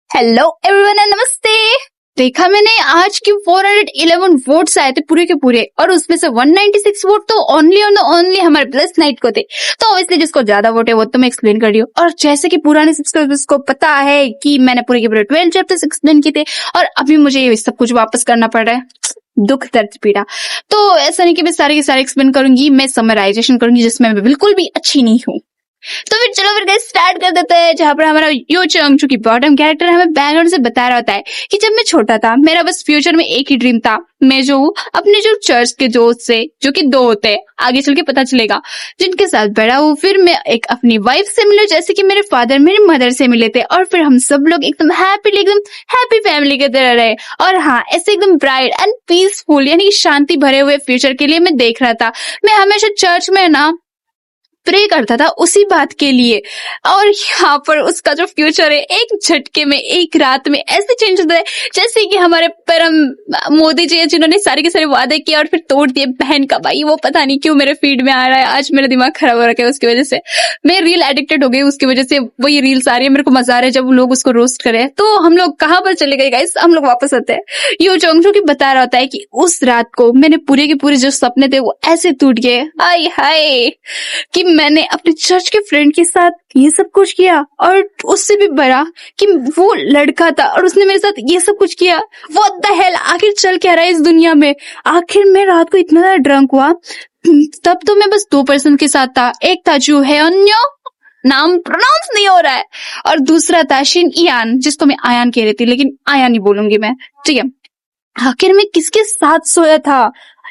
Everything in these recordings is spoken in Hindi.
हेलो एवरीवन, नमस्ते। देखा मैंने आज की 411 वोट्स आए थे पूरे के पूरे, और उसमें से 196 वोट तो ओनली हमारे प्लस नाइट को थे। तो ऑब्वियसली जिसको ज्यादा वोट है वो तो मैं एक्सप्लेन कर रही हूँ। और जैसे कि पुराने सब्सक्राइबर्स को पता है कि मैंने पूरे के पूरे 12 चैप्टर्स एक्सप्लेन किए थे, और अभी मुझे ये सब कुछ वापस करना पड़ रहा है। दुख दर्द पीड़ा। तो ऐसा नहीं कि मैं सारे के सारे एक्सप्लेन करूंगी, मैं समराइजेशन करूंगी जिसमें मैं बिल्कुल भी अच्छी नहीं हूँ। तो फिर चलो फिर गाइस स्टार्ट कर देते हैं, जहां पर हमारा यो चंग जो कि बॉटम कैरेक्टर हमें बैकग्राउंड से बता रहा होता है कि जब मैं छोटा था मेरा बस फ्यूचर में एक ही ड्रीम था। मैं जो अपने जो चर्च के दोस्त से, जो कि 2 होते हैं, आगे चल के पता चलेगा, जिनके साथ बड़ा हूँ, फिर मैं एक अपनी वाइफ से मिलूं जैसे कि मेरे फादर मेरी मदर से मिले थे, और फिर हम सब लोग एकदम हैप्पी फैमिली की तरह रहे। और हाँ, ऐसे एकदम ब्राइट एंड पीसफुल यानी कि शांति भरे हुए फ्यूचर के लिए मैं देख रहा था। मैं हमेशा चर्च में ना प्रे करता था उसी बात के लिए, और यहाँ पर उसका जो फ्यूचर है एक झटके में एक रात में ऐसे चेंज होता है जैसे कि हमारे परम मोदी जी हैं, जिन्होंने सारे के सारे वादे किए और फिर तोड़ दिए। बहन का भाई वो पता नहीं क्यों मेरे फीड में आ रहा है, आज मेरा दिमाग खराब हो रखा है उसकी वजह से। मैं रील एडिक्टेड हो गई उसकी वजह से, वही रील्स आ रही है, मेरे को मजा आ रहा है जब लोग उसको रोस्ट करे। तो हम लोग कहाँ पर चले गए गाइस, हम लोग वापस आते हैं। यो चोंग जो कि बता रहा होता है कि उस रात को मैंने पूरे के पूरे जो सपने थे वो ऐसे टूट गए, हाय हाय, कि मैंने अपने चर्च के फ्रेंड के साथ ये सब कुछ किया, और उससे भी बड़ा कि वो लड़का था और उसने मेरे साथ ये सब कुछ किया। व्हाट द हेल, आखिर चल क्या रहा है इस दुनिया में। आखिर मैं रात को इतना ज्यादा ड्रंक हुआ, तब तो मैं बस 2 पर्सन के साथ था। एक था जू है अन्यो, नाम प्रोनाउंस नहीं हो रहा है, और दूसरा था शिन इयान, जिसको मैं आयान कह रही थी लेकिन आयान नहीं बोलूंगी मैं, ठीक है। आखिर मैं किसके साथ सोया था,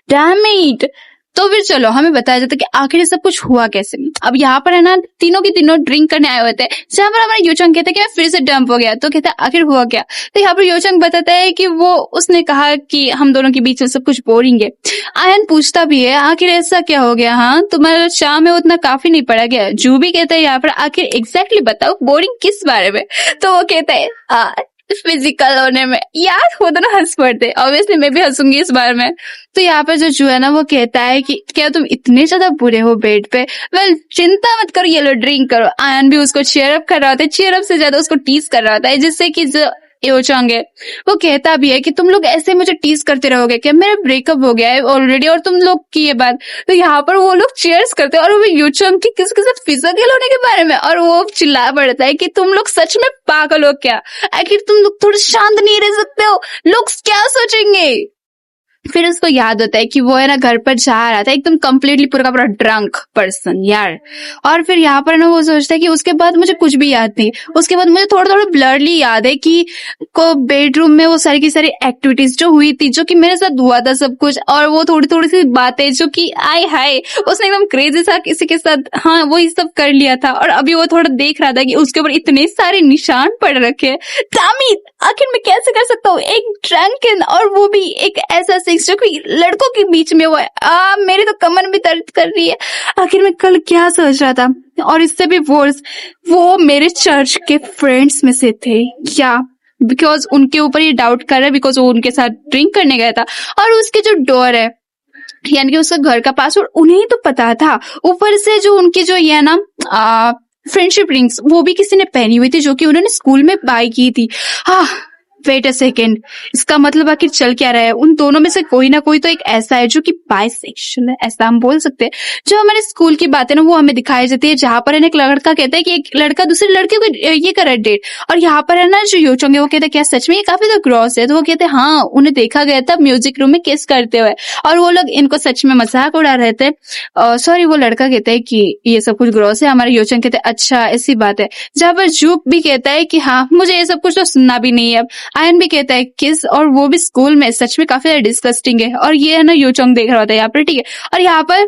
डैम इट। तो फिर चलो हमें बताया जाता है कि आखिर सब कुछ हुआ कैसे। अब यहाँ पर है ना, तीनों की तीनों ड्रिंक करने आए होते हैं, जहाँ पर हमारा योचंग कहता है कि मैं फिर से डंप हो गया। तो कहता है आखिर हुआ क्या। तो यहाँ पर योचंग बताता है कि वो उसने कहा कि हम दोनों के बीच में सब कुछ बोरिंग है। आयन पूछता भी है आखिर ऐसा क्या हो गया, हाँ तुम्हारा शाम है उतना काफी नहीं पड़ा गया। जू भी कहता है यहाँ पर आखिर एग्जैक्टली बताओ बोरिंग किस बारे में। तो वो कहता है फिजिकल होने में। यार वो दोनों हंस पड़ते, ऑब्वियसली मैं भी हंसूंगी इस बारे में। तो यहाँ पर जो है ना वो कहता है कि क्या तुम इतने ज्यादा बुरे हो बेड पे। वेल चिंता मत करो, ये लो ड्रिंक करो। आयन भी उसको चीयर अप कर रहा होता है, चीयर अप से ज्यादा उसको टीज कर रहा होता है, जिससे कि जो योचंग है वो कहता भी है कि तुम लोग ऐसे मुझे टीज करते रहोगे क्या, मेरा ब्रेकअप हो गया है ऑलरेडी और तुम लोग की ये बात। तो यहाँ पर वो लोग चीयर्स करते हैं, और वो योचंग की किसके साथ फिजिकल होने के बारे में, और वो चिल्ला पड़ता है कि तुम लोग सच में पागल हो क्या, आखिर तुम लोग थोड़े शांत नहीं रह सकते हो, लोग क्या सोचेंगे। फिर उसको याद होता है कि वो है ना घर पर जा रहा था एकदम कम्प्लीटली पूरा का पूरा ड्रंक पर्सन यार। और फिर यहाँ पर ना वो सोचता है कि उसके बाद मुझे कुछ भी याद नहीं। उसके बाद मुझे थोड़ा थोड़ा ब्लरली याद है कि को बेडरूम में वो सारी की सारी एक्टिविटीज जो हुई थी, जो कि मेरे साथ हुआ था सब कुछ, और वो थोड़ी थोड़ी सी बातें जो कि आय हाय उसने एकदम क्रेजी सा किसी के साथ हाँ वो ही सब कर लिया था। और अभी वो थोड़ा देख रहा था कि उसके ऊपर इतने सारे निशान पड़ रखे हैं। दामित, आखिर मैं कैसे कर सकता हूँ एक ड्रंकन, और वो भी एक ऐसा जो कि लड़कों के बीच में हुआ है। मेरी तो कमर भी दर्द कर रही है। आखिर मैं कल क्या सोच रहा था। और इससे भी वर्स, वो मेरे चर्च के फ्रेंड्स में से थे क्या, बिकॉज उनके ऊपर ये डाउट कर रहा है, बिकॉज वो उनके साथ ड्रिंक करने गया था। और उसके जो डोर है यानी कि उसका घर का पासवर्ड उन्हें ही तो पता था। ऊपर से जो उनकी जो ये है ना फ्रेंडशिप रिंग्स, वो भी किसी ने पहनी हुई थी, जो कि उन्होंने स्कूल में बाय की थी। हाँ वेट अ सेकेंड, इसका मतलब आखिर चल क्या रहा है। उन दोनों में से कोई ना कोई तो एक ऐसा है जो कि बाइसेक्सुअल है, ऐसा हम बोल सकते हैं। जो हमारे स्कूल की बात है ना वो हमें दिखाई जाती है, जहां पर एक लड़का कहता है कि एक लड़का दूसरे लड़के को ये कर रहा है डेट। और यहाँ पर है ना जो योचंग है वो कहता है क्या सच में ये काफी तो ग्रॉस है। तो वो कहते हैं हाँ उन्हें देखा गया था म्यूजिक रूम में किस करते हुए, और वो लोग इनको सच में मजाक उड़ा रहे थे। सॉरी वो लड़का कहता है कि ये सब कुछ ग्रॉस है। हमारे योचंग कहते हैं अच्छा ऐसी बात है। जहां पर जूक भी कहता है कि हाँ मुझे ये सब कुछ तो सुनना भी नहीं है। अब आयन भी कहता है किस, और वो भी स्कूल में, सच में काफी डिस्गस्टिंग है। और ये है ना योचंग देख रहा होता है यहाँ पर, ठीक है। और यहाँ पर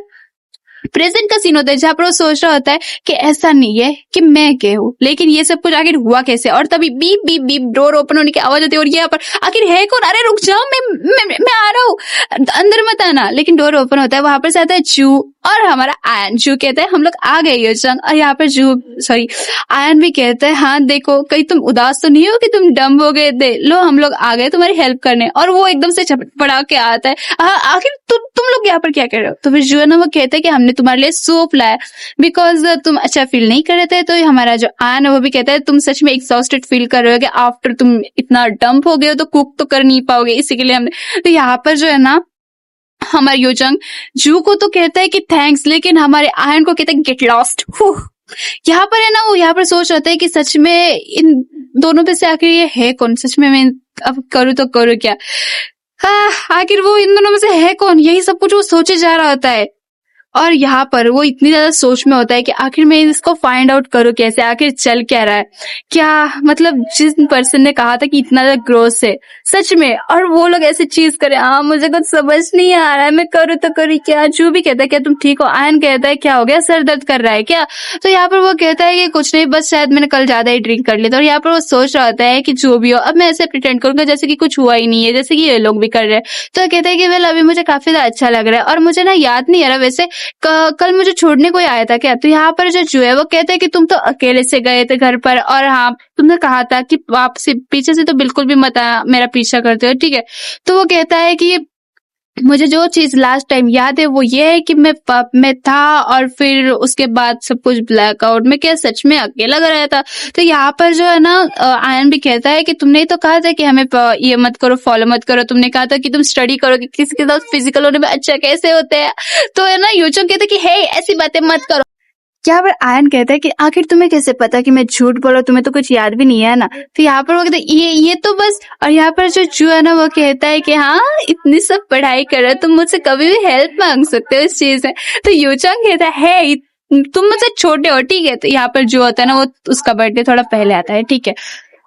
प्रेजेंट का सीन होता है जहां पर वो सोच रहा होता है कि ऐसा नहीं है कि मैं गए हूँ, लेकिन ये सब कुछ आखिर हुआ कैसे। और तभी beep beep beep door open होने की आवाज होती है, और यहाँ पर आखिर है कौन, अरे रुक जाओ मैं आ रहा हूँ, अंदर मत आना। लेकिन डोर ओपन होता है, वहां पर से आता है जू और हमारा आयन। जू कहता है हम लोग आ गए योचंग। और यहाँ पर आयन भी कहता है हाँ देखो कहीं तुम उदास तो नहीं हो कि तुम डम हो गए थे, लो हम लोग आ गए तुम्हारी हेल्प करने। और वो एकदम से पड़ा के आता है आखिर तुम लोग यहाँ पर क्या कर रहे हो। तो फिर जू है ना वो कहता है कि हमने हमने तुम्हारे लिए सूप लाया बिकॉज तुम अच्छा फील नहीं कर रहे थे। तो हमारा जो आयन है वो भी कहता है तुम सच में एग्जॉस्टेड फील कर रहे हो आफ्टर तुम इतना डंप हो गए हो तो कुक तो कर नहीं पाओगे, इसी के लिए हमने। तो यहाँ पर जो है ना हमारे योजंग जू को तो कहता है कि थैंक्स, लेकिन हमारे आयन को कहता है गेट लॉस्ट। यहाँ पर है ना वो यहाँ पर सोच रहा था कि सच में इन दोनों पे से आखिर ये है कौन, सच में मैं अब करूँ तो करूँ क्या। हाँ, आखिर वो इन दोनों में से है कौन, यही सब कुछ वो सोचे जा रहा होता है। और यहाँ पर वो इतनी ज्यादा सोच में होता है कि आखिर मैं इसको फाइंड आउट करूँ कैसे, आखिर चल क्या रहा है, क्या मतलब जिस पर्सन ने कहा था कि इतना ज्यादा ग्रोथ है सच में, और वो लोग ऐसी चीज करे। हाँ, मुझे कुछ समझ नहीं आ रहा है, मैं करूँ तो करूँ क्या। जो भी कहता है क्या तुम ठीक हो, आयन कहता है क्या हो गया, सर दर्द कर रहा है क्या। तो यहाँ पर वो कहता है कि कुछ नहीं, बस शायद मैंने कल ज्यादा ही ड्रिंक कर लिया था। और यहाँ पर वो सोच रहा होता है कि जो भी हो अब मैं ऐसे प्रिटेंड करूंगा जैसे कि कुछ हुआ ही नहीं है, जैसे कि ये लोग भी कर रहे हैं। तो कहता है कि वेल अभी मुझे काफी ज्यादा अच्छा लग रहा है, और मुझे ना याद नहीं आ रहा वैसे कल मुझे छोड़ने कोई आया था क्या। तो यहाँ पर जो है वो कहता है कि तुम तो अकेले से गए थे घर पर, और हाँ तुमने कहा था कि वापसी पीछे से तो बिल्कुल भी मत मेरा पीछा करते हो, ठीक है। तो वो कहता है कि मुझे जो चीज लास्ट टाइम याद है वो ये है कि मैं पब में था और फिर उसके बाद सब कुछ ब्लैकआउट में, क्या सच में अकेला लग रहा था। तो यहाँ पर जो है ना आयन भी कहता है कि तुमने तो कहा था कि हमें ये मत करो, फॉलो मत करो, तुमने कहा था कि तुम स्टडी करो कि किसी के साथ फिजिकल होने में अच्छा कैसे होते हैं। तो है ना योचोंग कहते कि हे ऐसी बातें मत करो। यहाँ पर आयन कहता है कि आखिर तुम्हें कैसे पता कि मैं झूठ बोला, तुम्हें तो कुछ याद भी नहीं है ना। तो यहाँ पर वो कहते हैं ये तो बस। और यहाँ पर जो जू है ना वो कहता है कि हाँ इतनी सब पढ़ाई कर रहे हो तुम, मुझसे कभी भी हेल्प मांग सकते हो इस चीज में। तो यूचंग कहता है तुम मुझसे छोटे हो, ठीक है। तो यहाँ पर जो होता है ना वो उसका बर्थडे थोड़ा पहले आता है, ठीक है।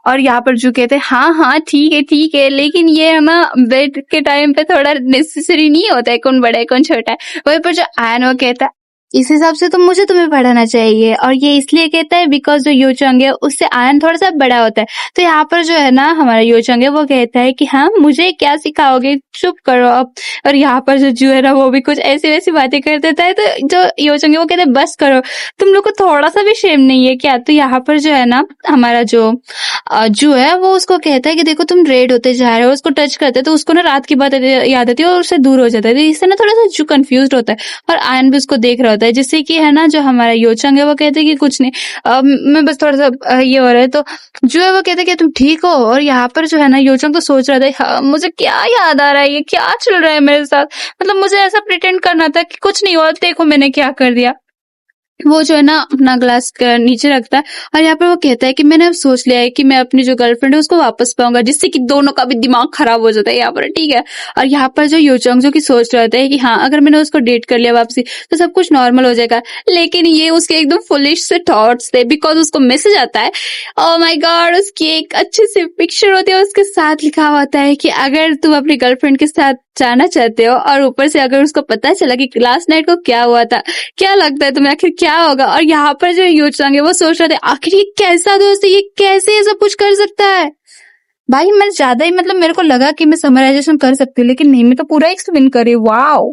और यहाँ पर जो कहते हैं हाँ ठीक है, लेकिन ये है ना बेड के टाइम पे थोड़ा नेसेसरी नहीं होता है कौन बड़ा है कौन छोटा है। वहीं पर जो आयन वो कहता है इस हिसाब से तो मुझे तुम्हें पढ़ाना चाहिए, और ये इसलिए कहता है बिकॉज जो योचंग है उससे आयन थोड़ा सा बड़ा होता है। तो यहाँ पर जो है ना हमारा योचंग है वो कहता है कि हाँ मुझे क्या सिखाओगे, चुप करो अब। और यहाँ पर जो है ना वो भी कुछ ऐसी वैसी बातें कर देता है। तो जो योचंग है वो कहते हैं बस करो, तुम लोग को थोड़ा सा भी शेम नहीं है क्या। तो यहाँ पर जो है ना हमारा जो है वो उसको कहता है कि देखो तुम रेड होते जा रहे हो, उसको टच करते हैं तो उसको ना रात की बात याद आती है और उससे दूर हो जाता है। तो इससे ना थोड़ा सा जो कंफ्यूज होता है, और आयन भी उसको देख रहा होता है, जिससे कि है ना जो हमारा योचंग है वो कहते हैं कि कुछ नहीं, मैं बस थोड़ा सा ये हो रहा है। तो जो है वो कहते हैं कि तुम ठीक हो। और यहाँ पर जो है ना योचंग तो सोच रहा था हाँ, मुझे क्या याद आ रहा है, ये क्या चल रहा है मेरे साथ, मतलब मुझे ऐसा प्रिटेंड करना था कि कुछ नहीं हुआ, देखो मैंने क्या कर दिया। वो जो है ना अपना ग्लास नीचे रखता है, और यहाँ पर वो कहता है कि मैंने अब सोच लिया है कि मैं अपनी जो गर्लफ्रेंड है उसको वापस पाऊंगा, जिससे कि दोनों का भी दिमाग खराब हो जाता है यहाँ पर, ठीक है। और यहाँ पर जो योचंग जो की सोच रहा है कि हाँ अगर मैंने उसको डेट कर लिया वापसी तो सब कुछ नॉर्मल हो जाएगा, लेकिन ये उसके एकदम फुलिश से थॉट्स थे। बिकॉज उसको मैसेज आता है, ओह माय गॉड, उसकी एक अच्छी सी पिक्चर होती है, उसके साथ लिखा होता है कि अगर तुम अपनी गर्लफ्रेंड के साथ जाना चाहते हो, और ऊपर से अगर उसको पता चला कि लास्ट नाइट को क्या हुआ था, क्या लगता है तुम्हें आखिर क्या होगा। और यहाँ पर जो योचंग है वो सोच रहे थे आखिर ये कैसा दोस्त है, ये कैसे ये सब कुछ कर सकता है। भाई मैं ज्यादा ही मतलब मेरे को लगा कि मैं समराइजेशन कर सकती हूँ, लेकिन नहीं, मैं तो पूरा एक्सप्लेन करी। वाओ।